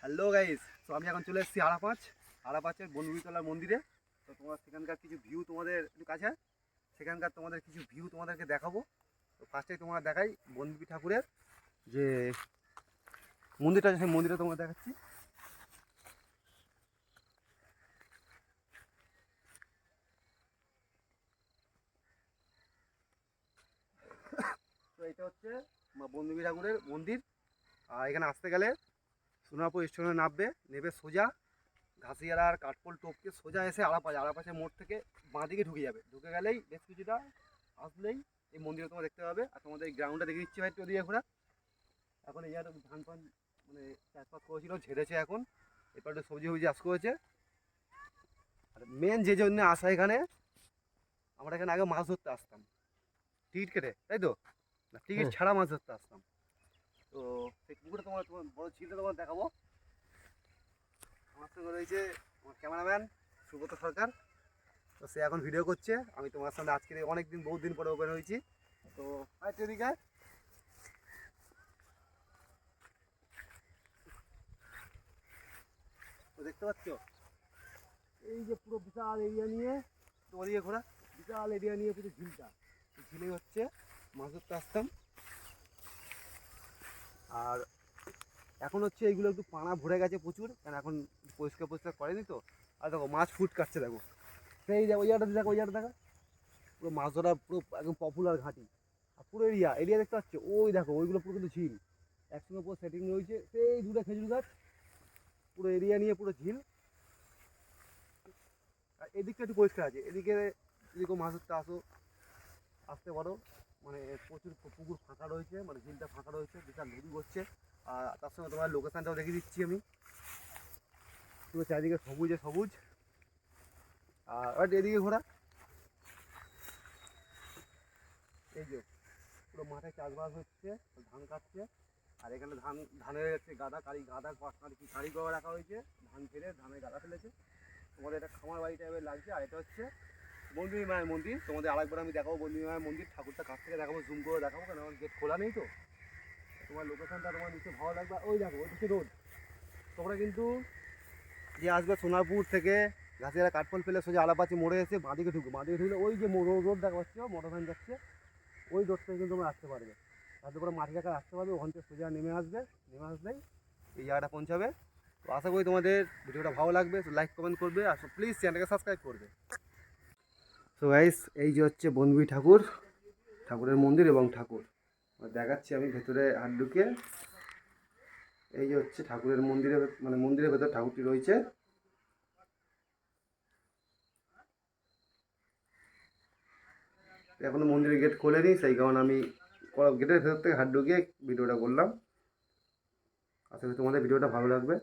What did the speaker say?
Hello guys, তো আমি এখন চলে এসেছি আড়াপাঁচের বনবিতলার মন্দিরে। তো তোমার সেখানকার কিছু ভিউ তোমাদের একটু কাছে, সেখানকার তোমাদের কিছু ভিউ তোমাদেরকে দেখাবো। তো ফার্স্টেই তোমরা দেখাই বনবি ঠাকুরের যে মন্দিরটা আছে, সেই মন্দিরটা তোমরা দেখাচ্ছি। তো এটা হচ্ছে বনবি ঠাকুরের মন্দির। আর এখানে আসতে গেলে সোনারপুর স্টেশনে নেবে সোজা ঘাসিয়ারা আর কাঠপোল টপকে সোজা এসে আড়াপাঁচের মোড় থেকে বাঁদিকে ঢুকে যাবে। ঢুকে গেলেই বেশ কিছুটা আসলেই এই মন্দিরে তোমার দেখতে পাবে। আর তোমাদের এই গ্রাউন্ডটা দেখে দিচ্ছি ভাই একটু ওদিকে ঘোরা। এখন এই জায়গাটা ধান ফান মানে চাষবাস করেছিল, ঝেড়েছে, এখন এরপর একটু সবজি ফবজি চাষ করেছে। আর মেন যে জন্য আসা এখানে, আমরা এখানে আগে মাছ ধরতে আসতাম টিকিট কেটে, তাই তো? না, টিকিট ছাড়া মাছ ধরতে আসতাম। তো সেই পুকুরটা তোমার তোমার বড় ঝিলটা তোমার দেখাবো। আমার সঙ্গে রয়েছে আমার ক্যামেরাম্যান সুব্রত সরকার। তো সে এখন ভিডিও করছে, আমি তোমার সামনে আজকে অনেকদিন বহুত দিন পরে ওপেন হয়েছি। তো এদিকে তো দেখতে পাচ্ছ এই যে পুরো বিশাল এরিয়া নিয়ে, তো ওদিকে ঘোরা, বিশাল এরিয়া নিয়ে পুরো ঝিলটা, ঝিলে হচ্ছে মাছ ধরতে আসতাম। আর এখন হচ্ছে এইগুলো একটু পানা ভরে গেছে প্রচুর, কারণ এখন পরিষ্কার করেনি তো। আর দেখো মাছ ফুট কাটছে, দেখো সেই দেখো ওই জায়গাটা, দেখো ওই জায়গাটা দেখো, পুরো মাছ ধরা পুরো একদম পপুলার ঘাঁটি। আর পুরো এরিয়া দেখতে পাচ্ছ, ওই দেখো ওইগুলো পুরো কিন্তু ঝিল, একসঙ্গে পুরো সেটিং রয়েছে। সেই দুটো খেজুর গাছ, পুরো এরিয়া নিয়ে পুরো ঝিল। আর এদিকটা একটু পরিষ্কার আছে, এদিকে যদি কেউ মাছ ধরতে আসতে পারো। মানে প্রচুর পুকুর ফাঁকা রয়েছে, মানে ঝিলটা ফাঁকা রয়েছে, বিশাল নদী করছে। আর তার সঙ্গে তোমার লোকেশানটাও দেখিয়ে দিচ্ছি আমি, পুরো চারিদিকে সবুজে সবুজ। আর এদিকে ঘোরা, এই যে পুরো মাঠে চাষবাস হচ্ছে, ধান কাটছে। আর এখানে ধানের হচ্ছে গাদা কারি করে রাখা হয়েছে, ধান ফেলে ধানের গাদা ফেলেছে। তোমাদের এটা খামার বাড়ি টাইপের লাগছে। আর এটা হচ্ছে বন্ধুই মায়ের মন্দির, তোমাদের আরেকবার আমি দেখাবো বন্ধুই মায়ের মন্দির, ঠাকুরটা কাছ থেকে দেখাবো, জুম করে দেখাবো, কারণ আমার গেট খোলা নেই তো। তোমার লোকেশনটা তোমার নিশ্চয়ই ভালো লাগবে। ওই দেখো ওই হচ্ছে রোড। তোমরা কিন্তু যে আসবে সোনারপুর থেকে ঘাসিয়ারা কাঠফল ফেলে সোজা আলাপাচি মোড়ে এসে বাঁদিকে ঢুকলে ওই যে রোড দেখা পাচ্ছ, মোটর ভ্যান যাচ্ছে, ওই রোড থেকে কিন্তু তোমরা আসতে পারবে। তারপরে করে মাটি কাকা আসতে পারবে, ওখান থেকে সোজা নেমে আসলেই এই জায়গাটা পৌঁছাবে। তো আশা করি তোমাদের ভিডিওটা ভালো লাগবে, তো লাইক কমেন্ট করবে, আর প্লিজ চ্যানেলটাকে সাবস্ক্রাইব করবে। তো গাইস, এই যে হচ্ছে বনবি ঠাকুরের মন্দির এবং ঠাকুর দেখাচ্ছি আমি ভেতরে হাত ঢুকে। এই যে হচ্ছে ঠাকুরের মন্দিরের মানে মন্দিরের ভেতর ঠাকুরটি রয়েছে। এখনো মন্দিরের গেট খোলেনি, সেই কারণে আমি গেটের ভেতর থেকে হাত ঢুকিয়ে ভিডিওটা করলাম। আশা করি তোমাদের ভিডিওটা ভালো লাগবে।